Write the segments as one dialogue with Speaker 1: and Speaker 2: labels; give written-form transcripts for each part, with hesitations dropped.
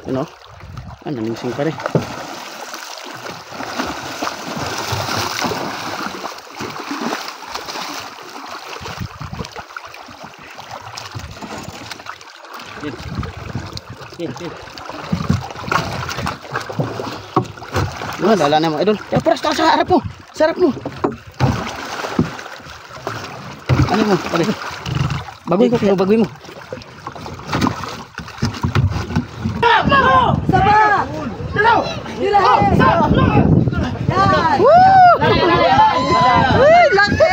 Speaker 1: Ano? Namising pa rin. Dala na mga idol. Ya, paras tayo sa harap mo. Sa harap mo. Ano mo? Pare. Bagoy ko kayo, bagoy mo.
Speaker 2: Saba! Dalaw! Dalaw! Yan!
Speaker 1: Woo!
Speaker 2: Uy, laki!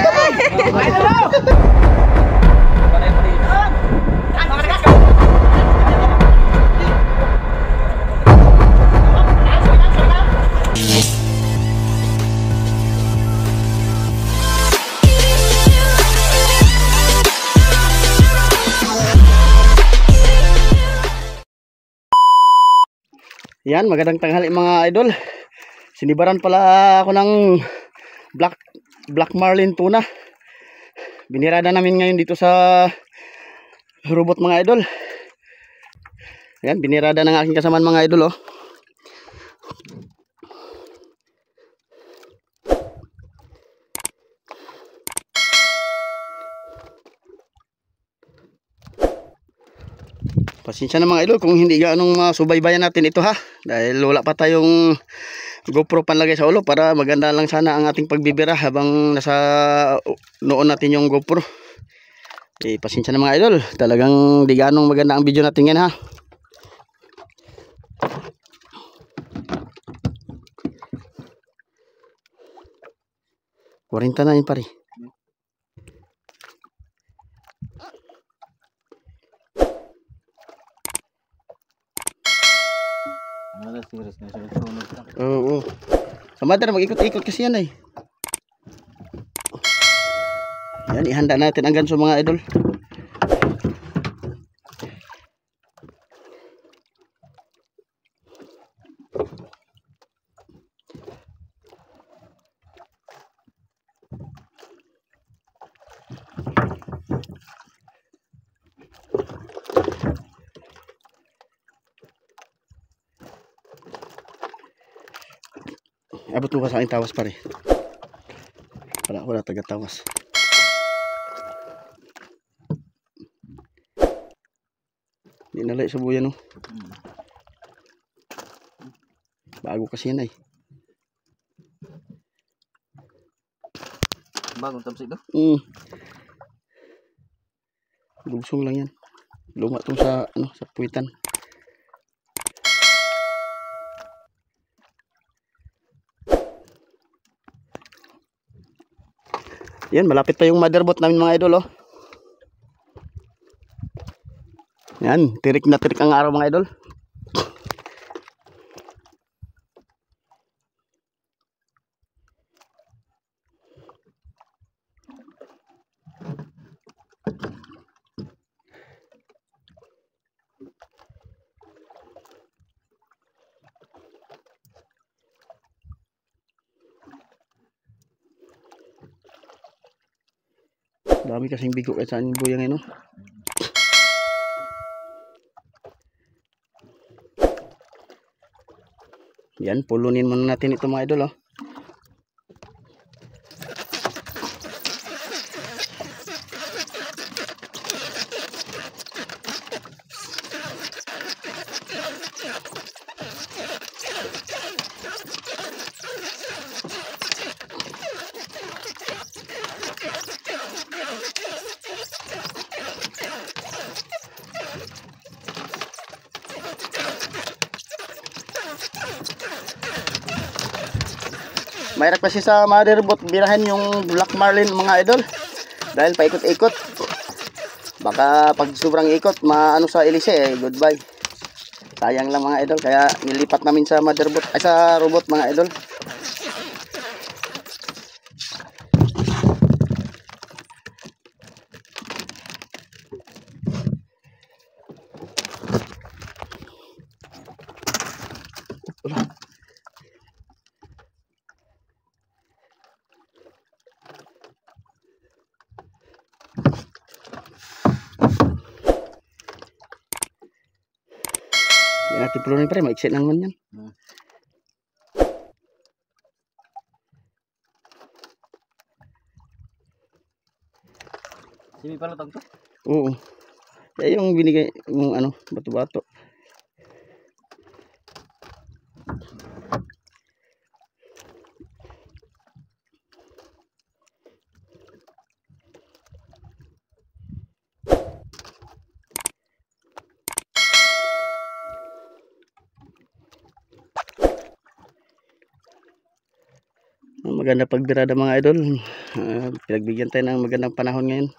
Speaker 1: Yan, magandang tanghali mga idol. Sinibaran pala ako ng black marlin tuna. Binirada namin ngayon dito sa robot mga idol. Yan, binirada ng aking kasamaan mga idol, oh. Pasensya na mga idol kung hindi ganong masubaybayan natin ito ha. Dahil wala pa tayong GoPro panlagay sa ulo para maganda lang sana ang ating pagbibira habang nasa noon natin yung GoPro. Pasensya na mga idol. Talagang di ganong maganda ang video natin ngayon ha. Warinta na yun pare. Oo. Sa mother mag-ikot-ikot kasi yan ay. Yan, ihanda natin ang ganso mga idol. Abot mo ka sa aking tawas pare. Wala taga-tawas. Hindi nalay sa buya no. Bago kasi yan ay.
Speaker 3: Bagong tamsik do?
Speaker 1: Lugsong lang yan. Luma tong sa sa puwitan. Yan, malapit pa yung motherboard namin mga idol, oh. Yan, tirik na tirik ang araw mga idol. Dami kasing bigo kahit saan yung buyang yun, no? Yan, pulunin muna natin ito mga idol, oh. Mayroon kasi sa motherboard birahan yung black marlin mga idol. Dahil paikot-ikot. Baka pag sobrang ikot, maano sa ilise eh, goodbye. Sayang lang mga idol, kaya nilipat namin sa motherboard, ay sa robot mga idol. Hindi natin pulunin pare, maiksi na naman yan.
Speaker 3: Simi pala tag to?
Speaker 1: Oo. Kaya yung binigay, yung ano, bato-bato. Maganda pagbirada mga idol. Pinagbigyan tayo ng magandang panahon ngayon.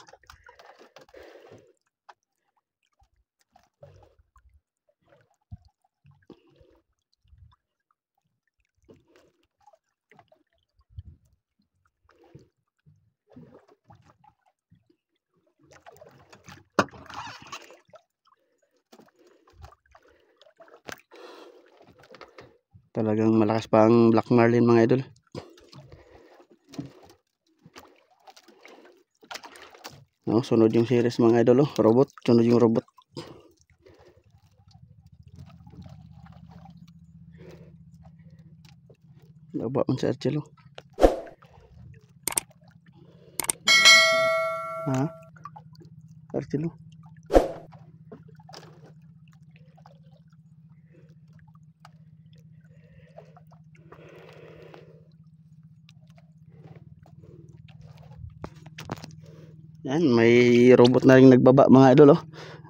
Speaker 1: Talagang malakas pa ang Black Marlin mga idol. No, sunod yung series mga idol. Robot, sunod yung robot. Baba man sa Archelo. Ha? Archelo. Yan, may robot na rin nagbaba mga idol.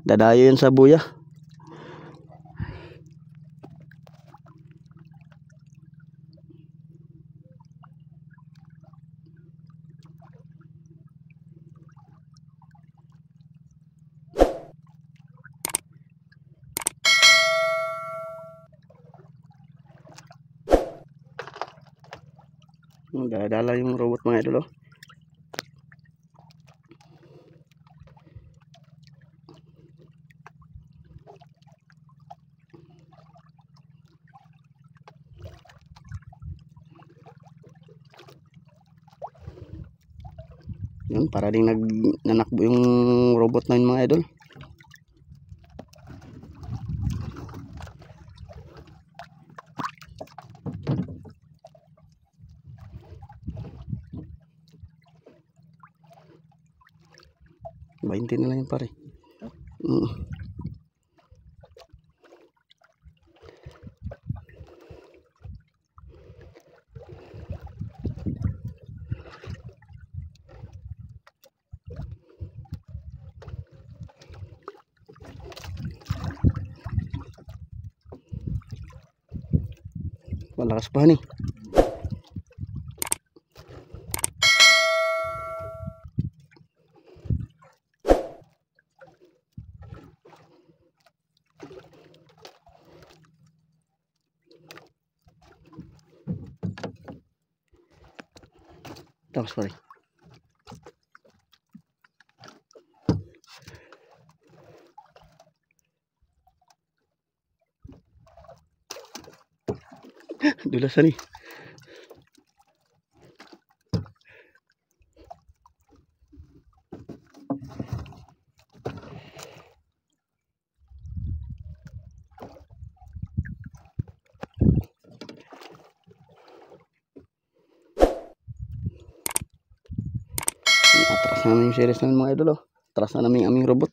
Speaker 1: Dadayo yan sa buya. Dadala yung robot mga idol. Yun, para ding nanakbo yung robot na yun mga idol. Baintin na lang yun pare. Malakas pa nih. Tapos pare. Dulasan nih. Atras na namin yung series namin mga idol. Atras na namin aming robot.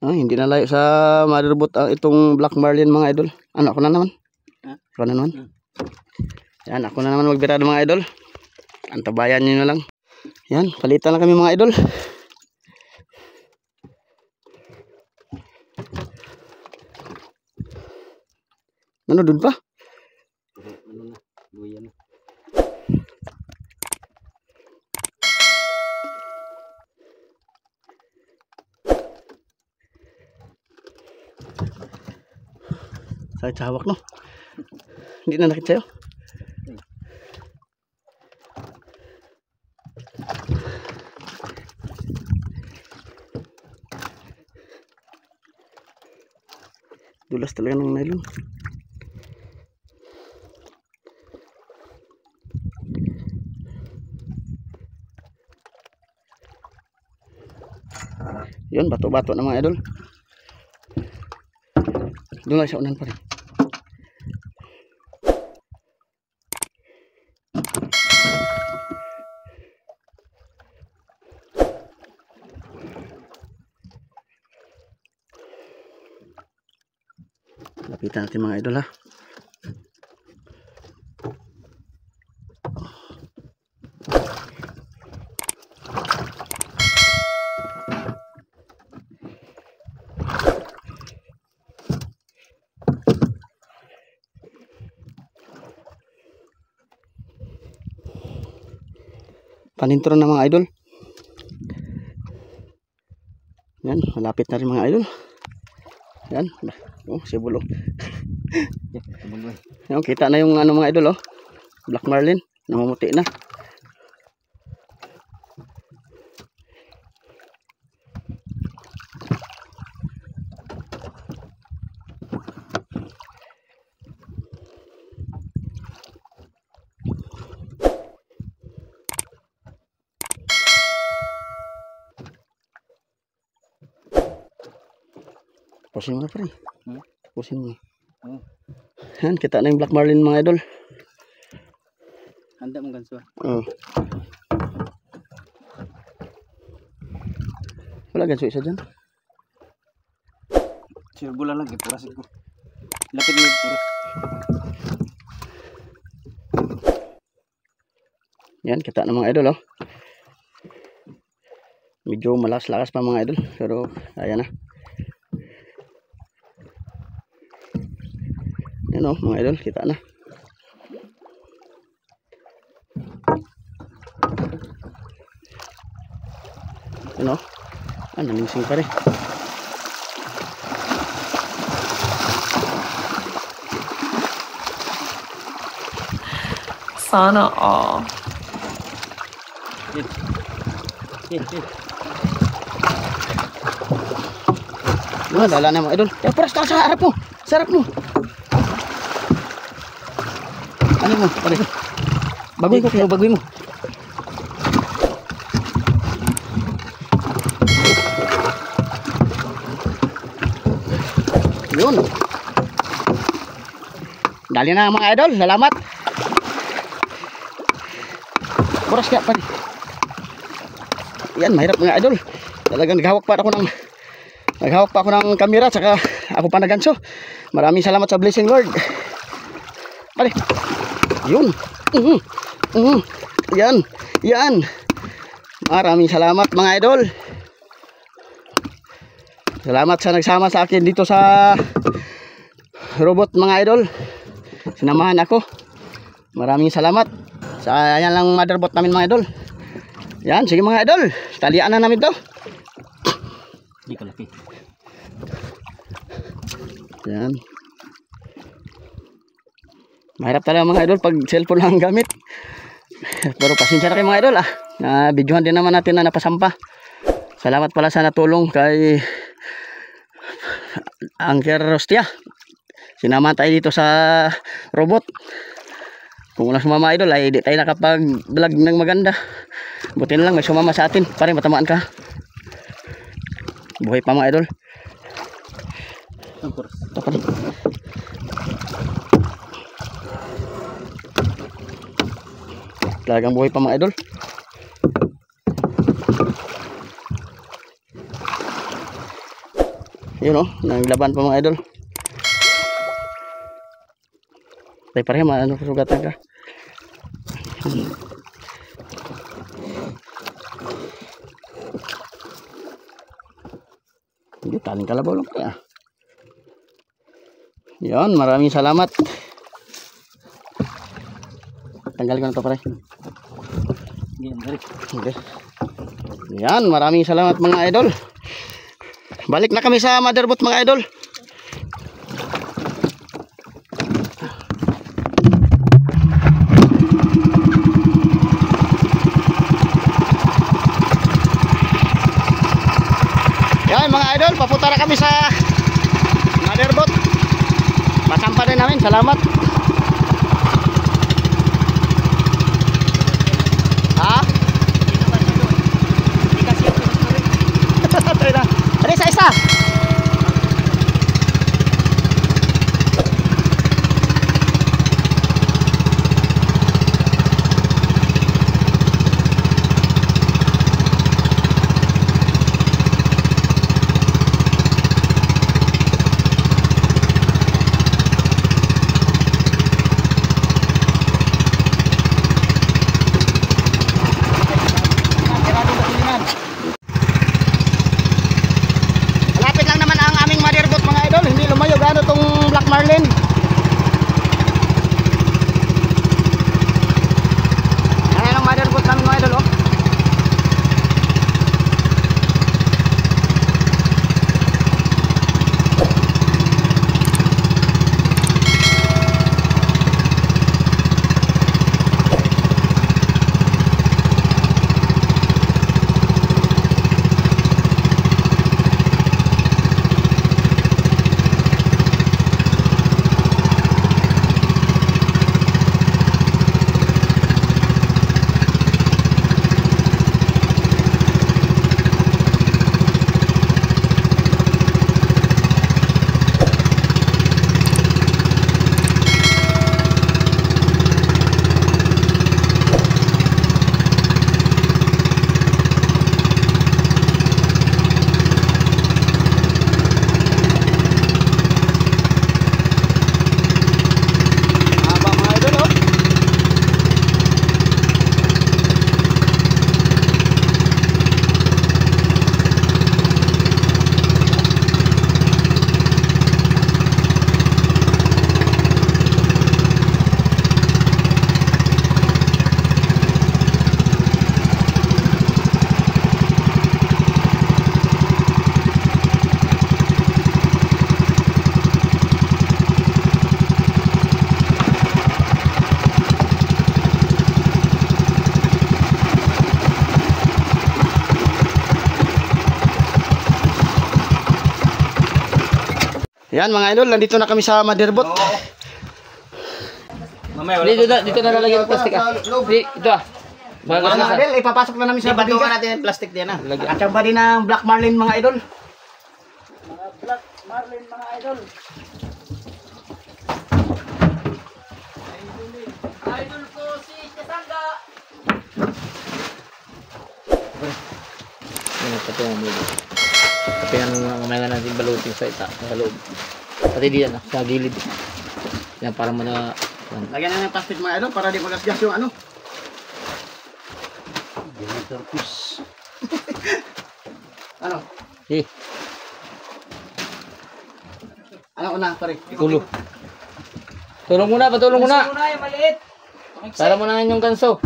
Speaker 1: Hindi na layo sa motherboard itong Black Marlin mga idol. Ano, ako na naman. Ako na naman. Yan, ako na naman magbirada mga idol. Antabayan nyo na lang. Yan, palitan na kami mga idol. Ano, dun pa?
Speaker 3: Buyan.
Speaker 1: Sakit sa hawak no. Hindi na nakit sa'yo. Dulas talaga ng nylon. Yun, bato-bato na mga idol. Doon lang sa unan pa rin. Lapitan natin mga idol ha. Panintro na mga idol. Yan, malapit na rin mga idol. Yan, oh, sibulo. Yan, kita na yung ano mga idol oh. Black marlin, namumuti na. Pusin mo na pre. Pusin mo. Yan, kita na yung black marlin mga idol.
Speaker 3: Handa mong ganso.
Speaker 1: Wala ganso isa dyan.
Speaker 3: Sir bulan lagi puras ko. Lapit mo puras.
Speaker 1: Yan, kita na mga idol oh. Medyo malakas-lakas pa mga idol, pero ayan na. Yan o mga idol, kita na. Yan o. Namingsing pa rin.
Speaker 2: Sana all.
Speaker 1: Dala na mga idol. Ya, paras taas sa harap mo. Sa harap mo. Ano mo? Pare. Baguhin ko kayo, baguhin mo. Yun. Dali na mga idol. Salamat. Boras kaya pa. Yan, mahirap mga idol. Talagang naghawak pa ako ng kamera, saka ako pa naganso. Maraming salamat sa blessing Lord. Pare. Yun. Yan. Yan. Maraming salamat mga idol. Salamat sa nagsama sa akin dito sa robot mga idol. Sinamahan ako. Maraming salamat. Sa yan lang motherboard namin mga idol. Yan, sige mga idol. Talian na namin to.
Speaker 3: Di ko laki.
Speaker 1: Yan. Mahirap talaga mga idol pag cellphone lang gamit. Pero pasensya na kayo mga idol na videohan din naman natin na napasampa. Salamat pala sa natulong kay Angker Rostia. Sinama tayo dito sa robot. Kung wala sumama idol ay di tayo nakapag vlog ng maganda. Buti na lang may sumama sa atin. Pare matamaan ka. Buhay pa mga idol. Ito pa rin. Talagang buhay pa mga idol. Yun o, naglaban pa mga idol. Tayo pareha, ano sugatan ka. Hindi, taling kalabaw lang kaya. Yan, maraming salamat. Tanggalin ko na to pare.
Speaker 3: Yan, dari.
Speaker 1: Okay. Yan, maraming salamat mga idol. Balik na kami sa motherboard mga idol. Yan mga idol, papunta na kami sa motherboard. Masampa rin namin, salamat. Ha? Ada isa-isa. Malapit lang naman ang aming motherboard mga idol. Hindi lumayo gaano tong Black Marlin. Ayan ang motherboard namin mga idol oh. Yan mga idol, nandito na kami sa motherboard.
Speaker 3: Mamaya,
Speaker 2: Dito na lalagyan ng plastic ah. Ito ah.
Speaker 1: Mga idol, ipapasok na namin sa
Speaker 3: Batukan
Speaker 1: badiga.
Speaker 3: natin yung plastic diyan ah.
Speaker 1: At yung body ng Black Marlin mga idol. Mga Black Marlin mga idol.
Speaker 2: Idol ko si Kasanga.
Speaker 4: Yan ang patungong mo. Kaya mamaya natin balutin sa loob. Pati diyan sa gilid. Yan para mo na
Speaker 1: Lagyan na ng plastic mga idol para di magasgas yung ano. Ano?
Speaker 4: eh,
Speaker 1: Ano una pare?
Speaker 4: tulo. Tulong muna, patulong muna.
Speaker 2: Una yung maliit.
Speaker 4: Para mo na yung kanso.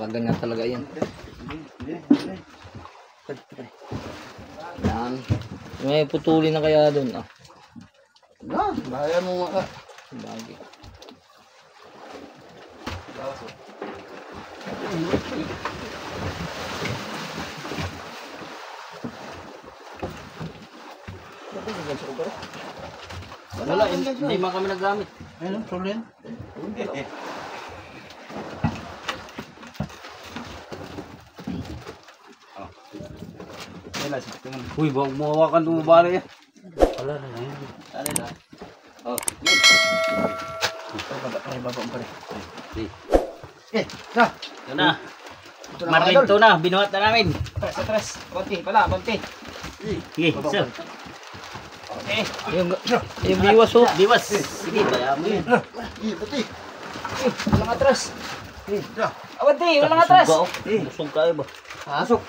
Speaker 4: Walang ganyan talaga yan. Yan. May putulin na kaya doon. Ah.
Speaker 1: Bahaya mo mga
Speaker 4: Bagay.
Speaker 3: Wala, hindi man kami nagamit.
Speaker 1: Ayun, problem.
Speaker 3: Uy, bawang mawakan tumabala yan.
Speaker 4: Wala na yan.
Speaker 3: Ano na? Oh,
Speaker 1: Ay, baba mo pare.
Speaker 3: Eh,
Speaker 1: Na.
Speaker 3: ito na.
Speaker 1: Ito na mga
Speaker 3: Marlin
Speaker 1: idol.
Speaker 3: to na, binuhat na namin.
Speaker 1: Atras. Konti pala, konti.
Speaker 3: Sige, sir. Okay.
Speaker 4: Yung biwas oh.
Speaker 3: Diwas. Sige, kaya mo yun.
Speaker 1: Iya, pati.
Speaker 2: Walang atras. Awati, walang atras.
Speaker 3: Busog kayo ba?
Speaker 1: Pasok.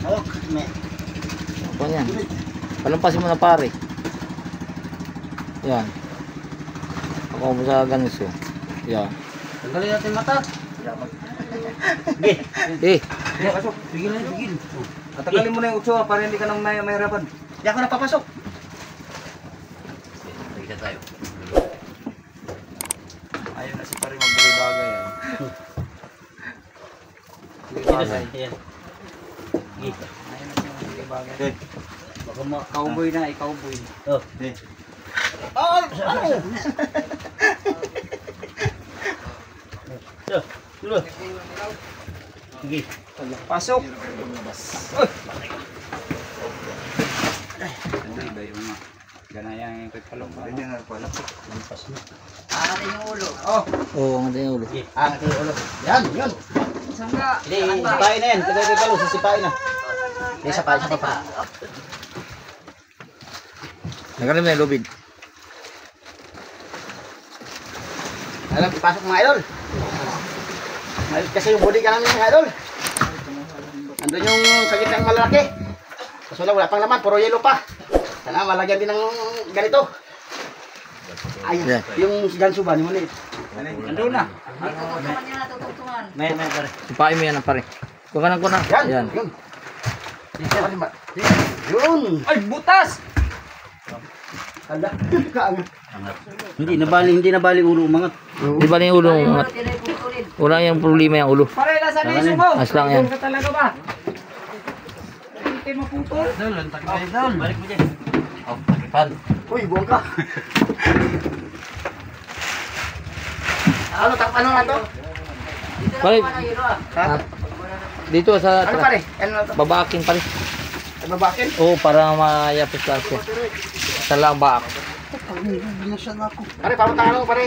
Speaker 1: Oh, me.
Speaker 4: Ano yan? Palampasin mo na pare. Yan. Ako mo sa ganito. Yan.
Speaker 3: Tanggalin natin mata.
Speaker 4: Eh,
Speaker 3: Pasok. Bigil na, bigil. Tanggalin mo na yung utso para hindi ka nang mahirapan.
Speaker 1: Di ako napapasok.
Speaker 3: Sige tayo. Ayaw na si pare magbagay-bagay. Ayan. Ayaw na siya magbagay-bagay. Baka ma-cowboy na, i-cowboy. Oh,
Speaker 1: Sige.
Speaker 3: pasok. Ano iba yung mga ganayang yung pagpalong. Hindi na pala.
Speaker 4: oo, ang ganda yung ulo.
Speaker 1: Ah, ito yung ulo. Yan, yun.
Speaker 2: Sangga.
Speaker 1: Hindi, sipain na yan. Tagay palo, sisipain na. Hindi, isa pa.
Speaker 4: Nagalim na yung lubid.
Speaker 1: Alam, ipasok mga idol. Malit kasi yung body ka namin mga idol. Andun yung sagit ng malalaki. Kaso wala pang laman, puro yelo pa. Sana malagyan din ng ganito. Ay,
Speaker 4: Yan.
Speaker 1: yung ganso ba, yung maliit.
Speaker 3: Andun na.
Speaker 2: Tutugtungan niya na, tutugtungan.
Speaker 3: May pare.
Speaker 4: Sipain mo yan pare. Kuha ko na.
Speaker 1: Yan,
Speaker 4: Yan.
Speaker 1: yun. Yun.
Speaker 2: Ay, butas!
Speaker 1: Kanda, kaangat.
Speaker 3: Hindi nabali ulo umangat.
Speaker 4: Di ba na yung ulo mo? Wala yung problema yung ulo.
Speaker 2: Pare, nasa na yung mo?
Speaker 4: As lang yan.
Speaker 2: Ka talaga ba? Hindi maputol.
Speaker 3: Dol, lantak kayo dol. Balik mo dyan. Oh, takipan.
Speaker 1: Uy, buwang ka. Ano na to?
Speaker 4: Pare,
Speaker 1: Ha?
Speaker 4: dito sa
Speaker 1: Ano pare? Ano na to?
Speaker 4: babaking pare.
Speaker 1: Babakin?
Speaker 4: Oo, para mayapos lang siya. Sa lang baak.
Speaker 1: Pare, papunta ka lang pare.